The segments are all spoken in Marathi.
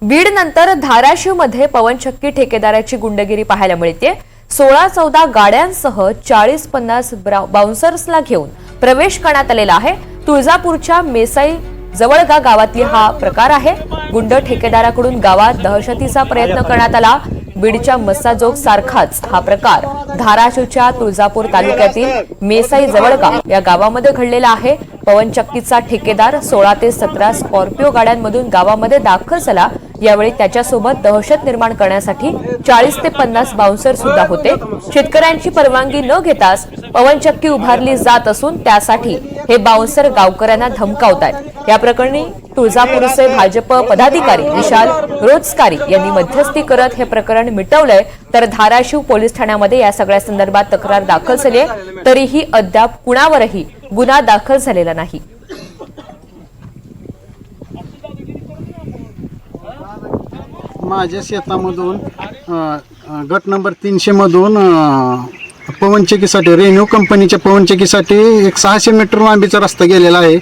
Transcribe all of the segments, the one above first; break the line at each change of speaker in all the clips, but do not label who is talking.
बीड नंतर धाराशिवमध्ये पवनचक्की ठेकेदाराची गुंडगिरी पाहायला मिळते। 16-14 गाड्यांसह 40-50 बाउन्सर्सला घेऊन प्रवेश करण्यात आलेला आहे। तुळजापूरच्या मेसाई जवळगा गावातली हा प्रकार आहे। गुंड ठेकेदाराकडून गावात दहशतीचा प्रयत्न करण्यात आला। बीडच्या मस्साजोग सारखाच हा प्रकार धाराशिवच्या तुळजापूर तालुक्यातील मेसाई जवळगा या गावामध्ये घडलेला आहे। पवनचक्कीचा ठेकेदार 16 ते 17 स्कॉर्पिओ गाड्यांमधून गावामध्ये दाखल झाला। यावेळी त्याच्यासोबत दहशत निर्माण करण्यासाठी 40 ते 50 बाउन्सर सुद्धा होते। शेतकऱ्यांची परवानगी न घेताच पवनचक्की उभारली जात असून त्यासाठी हे बाउन्सर गावकऱ्यांना धमकावतात। या प्रकरणी तुळजापूरचे भाजप पदाधिकारी विशाल रोजकारी यांनी मध्यस्थी करत हे प्रकरण मिटवलंय, तर धाराशिव पोलीस ठाण्यामध्ये या सगळ्या संदर्भात तक्रार दाखल झाली आहे। तरीही अद्याप कुणावरही गुन्हा दाखल झालेला नाही।
माझ्या शेतामधून गट नंबर 300 मधून पवनचक्कीसाठी रेन्यू कंपनीच्या पवनचक्कीसाठी एक 600 मीटर लांबीचा रस्ता गेलेला आहे।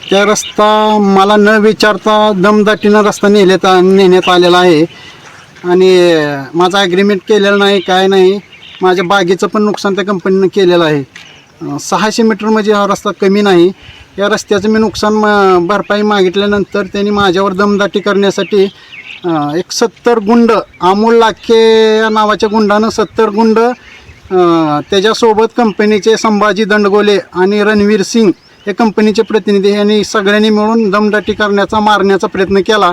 त्या रस्ता मला न विचारता दमदाटीनं रस्ता नेण्यात आलेला आहे आणि माझा ॲग्रीमेंट केलेला नाही, काय नाही। माझ्या बागेचं पण नुकसान त्या कंपनीनं केलेलं आहे। 600 मीटर म्हणजे हा रस्ता कमी नाही। या रस्त्याचं मी नुकसान भरपाई मागितल्यानंतर त्यांनी माझ्यावर दमदाटी करण्यासाठी एक 70 गुंड, अमोल लाखे या नावाच्या गुंडानं 70 गुंड, त्याच्यासोबत कंपनीचे संभाजी दंडगोले आणि रणवीर सिंग हे कंपनीचे प्रतिनिधी यांनी सगळ्यांनी मिळून दमदाटी करण्याचा, मारण्याचा प्रयत्न केला।